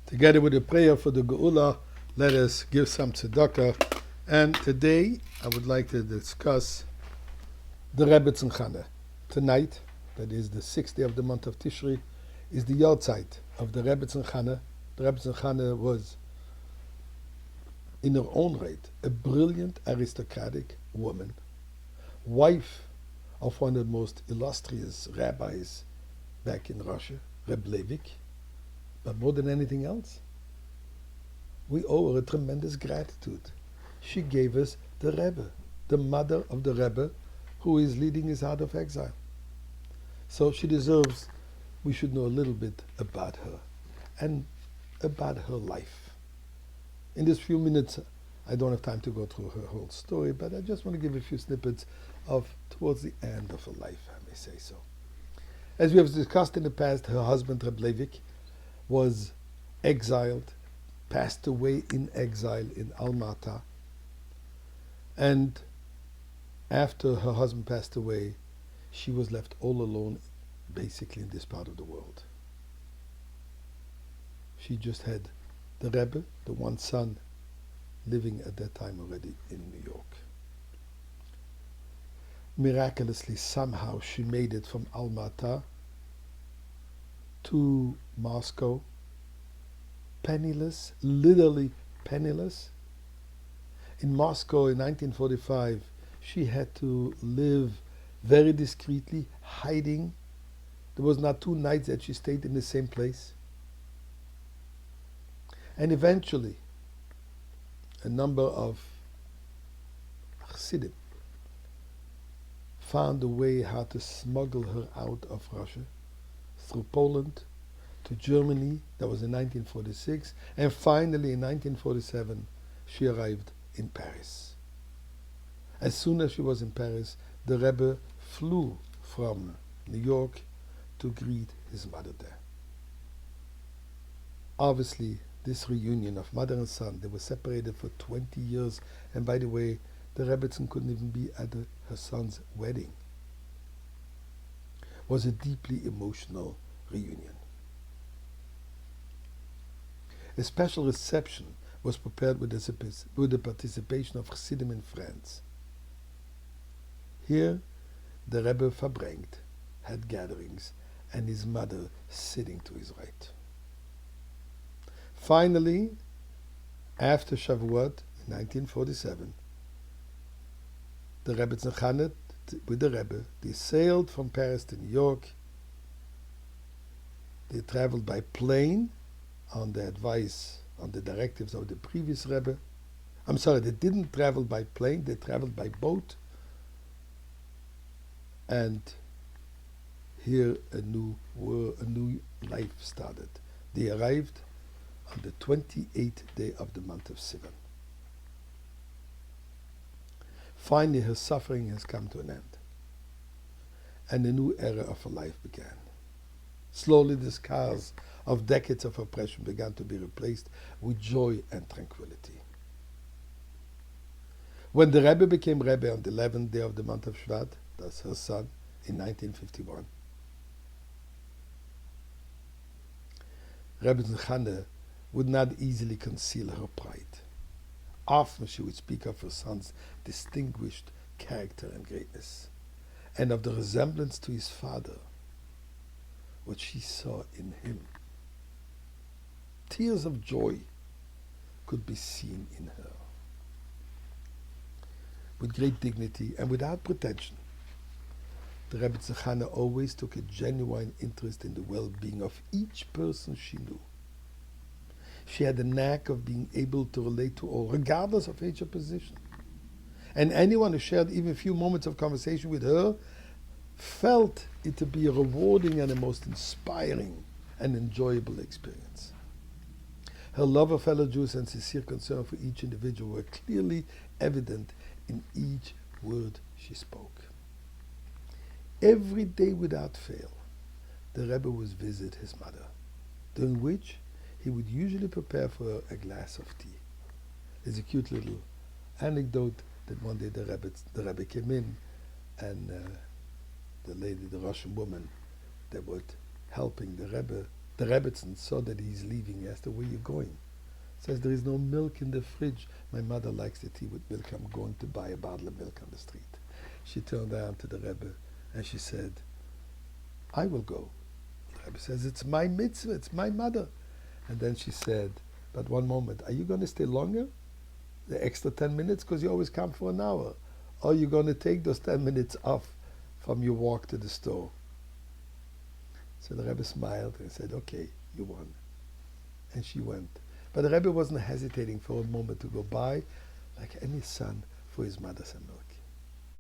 Together with a prayer for the Geula, let us give some tzedakah. And today I would like to discuss the Rebbetzin Chana. Tonight, that is the 6th day of the month of Tishri, is the Yohrtzeit of the Rebbetzin Chana. The Rebbetzin Chana was, in her own right, a brilliant aristocratic woman, wife of one of the most illustrious rabbis back in Russia, Reb Levik. But more than anything else, we owe her a tremendous gratitude. She gave us the Rebbe, the mother of the Rebbe, who is leading us out of exile. So she deserves, we should know a little bit about her and about her life. In these few minutes, I don't have time to go through her whole story, but I just want to give a few snippets of towards the end of her life, I may say so. As we have discussed in the past, her husband, Reb Levik, was exiled, passed away in exile in Almaty. And after her husband passed away, she was left all alone, basically, in this part of the world. She just had the Rebbe, the one son, living at that time already in New York. Miraculously, somehow, she made it from Almaty to Moscow, penniless, literally penniless. In Moscow in 1945, she had to live very discreetly, hiding. There was not 2 nights that she stayed in the same place. And eventually, a number of Chassidim found a way how to smuggle her out of Russia, through Poland to Germany. That was in 1946, and finally in 1947 she arrived in Paris. As soon as she was in Paris, the Rebbe flew from New York to greet his mother there. Obviously, this reunion of mother and son, they were separated for 20 years, and by the way, the Rebbetzin couldn't even be at her son's wedding. Was a deeply emotional reunion. A special reception was prepared with the participation of Chassidim and friends. Here, the Rebbe Verbrengt had gatherings, and his mother sitting to his right. Finally, after Shavuot in 1947, the Rebbetzin Chana with the Rebbe, they sailed from Paris to New York. They traveled by plane on the advice, on the directives of the previous Rebbe. I'm sorry, they didn't travel by plane, they traveled by boat. And here a new life started. They arrived on the 28th day of the month of Sivan. Finally, her suffering has come to an end, and a new era of her life began. Slowly, the scars of decades of oppression began to be replaced with joy and tranquility. When the Rebbe became Rebbe on the 11th day of the month of Shvat, that's her son, in 1951, Rebbetzin Chana would not easily conceal her pride. Often she would speak of her son's distinguished character and greatness, and of the resemblance to his father, what she saw in him. Tears of joy could be seen in her. With great dignity and without pretension, the Rebbetzin Chana always took a genuine interest in the well-being of each person she knew. She had a knack of being able to relate to all, regardless of age or position. And anyone who shared even a few moments of conversation with her felt it to be a rewarding and a most inspiring and enjoyable experience. Her love of fellow Jews and sincere concern for each individual were clearly evident in each word she spoke. Every day without fail, the Rebbe would visit his mother, during which he would usually prepare for her a glass of tea. There's a cute little anecdote that one day the Rebbe came in, and the lady, the Russian woman that was helping the Rebbe, The Rebbetzin saw that he's leaving. He asked her, where are you going? Says, there is no milk in the fridge. My mother likes the tea with milk. I'm going to buy a bottle of milk on the street. She turned around to the Rebbe and she said, I will go. The Rebbe says, it's my mitzvah, it's my mother. And then she said, but one moment, are you going to stay longer? The extra 10 minutes? Because you always come for an hour. Or are you going to take those 10 minutes off from your walk to the store? So the Rebbe smiled and said, okay, you won. And she went. But the Rebbe wasn't hesitating for a moment to go by, like any son for his mother's note.